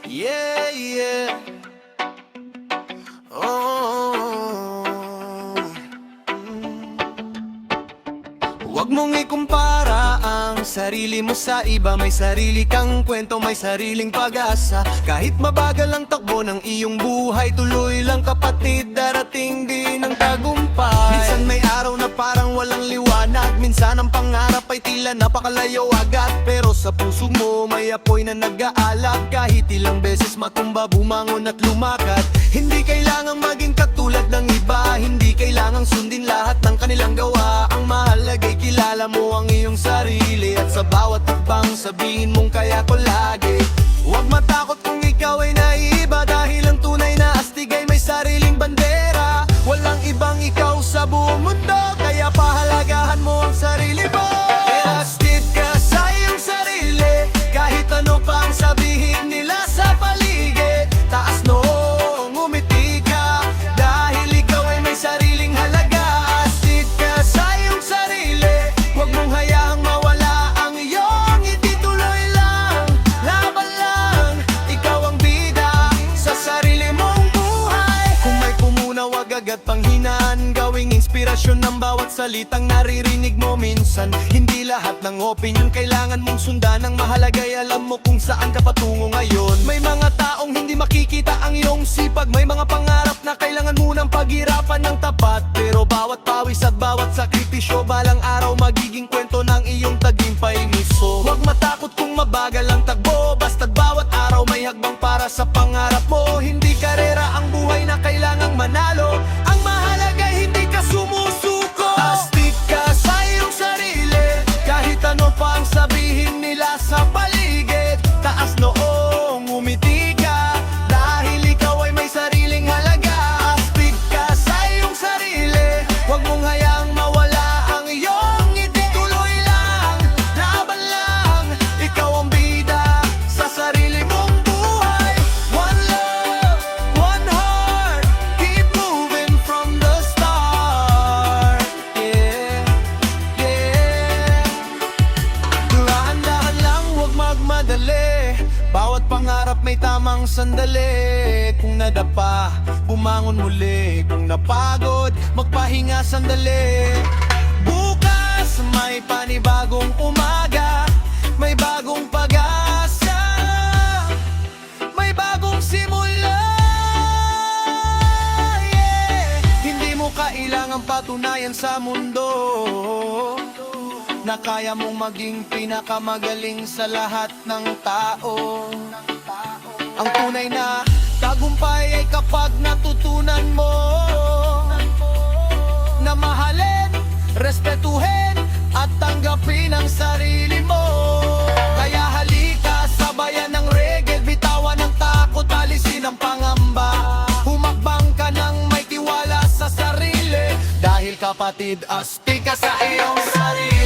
Yeah, yeah. Oh. Huwag mong ikumpara ang sarili mo sa iba. May sarili kang kwento, may sariling pag-asa. Kahit mabagal ang takbo ng iyong buhay, tuloy lang kapatid, darating din ang tagumpay. Minsan may araw na parang walang liwanag, minsan ang pangarap ay tila napakalayo agad. Pero sa puso mo may apoy na nag-aalab. Kahit ilang beses matumba, bumangon at lumakad. Hindi kailangang maging katulad ng iba, hindi kailangang sundin lahat ng kanilang gawa. Ang mahalaga'y kilala mo ang iyong sarili, at sa bawat hakbang sabihin mong kaya ko lagi. Huwag matakot kung ikaw ay naiiba, dahil ang tunay na astig ay may sariling bandera. Walang ibang ikaw sa buong mundo, kaya pahalagahan mo ang sarili mo. Astig ka sa iyong sarili, kahit ano pa ang sabihin nila sa paligid. Taas noong umiti ka, dahil ikaw ay may sariling halaga. Astig ka sa iyong sarili, huwag mong hayaang mawala ang iyong itituloy lang. Laban lang, ikaw ang bida sa sarili mong buhay. Kung may pumuna, wag agad panghinaan, gawing inspirasyon ng bawat salitang naririnig mo minsan. Hindi lahat ng opinion kailangan mong sundan, ang mahalaga'y alam mo kung saan ka patungo ngayon. May mga taong hindi makikita ang iyong sipag, may mga pangarap na kailangan munang paghirapan ng tapat. Pero bawat pawis at bawat sakripisyo, balang araw magiging kwento ng iyong tagumpay mismo. Huwag matakot kung mabagal ang takbo, basta't bawat araw may hakbang para sa pangarap mo. Hindi karera ang buhay na kailangang manalo, ang mahalaga hindi ka sumusuko. Astig ka sa iyong sarili, kahit ano pa ang sabihin nila sa paligid. Taas noong umiti ka, dahil ikaw ay may sariling halaga. Astig ka sa iyong sarili, huwag mong hayaang mawala ang iyong itituloy lang. Laban lang, ikaw ang bida sa sarili mong buhay. One love, one heart, keep moving from the start. Yeah, yeah. Dahan-dahan lang, huwag magmadali, bawat pangarap may tamang sandali. Kung nadapa, bumangon muli. Kung napagod, magpahinga sandali. Bukas, may panibagong umaga, may bagong pag-asa, may bagong simula. Yeah. Hindi mo kailangang patunayan sa mundo na kaya mong maging pinakamagaling sa lahat ng tao. Ang tunay na tagumpay ay kapag natutunan mo na mahalin, respetuhin at tanggapin ang sarili mo. Kaya halika, sabayan ng reggae, bitawan ang takot, alisin ang pangamba. Humakbang ka ng may tiwala sa sarili, dahil kapatid, astig ka sa iyong sarili.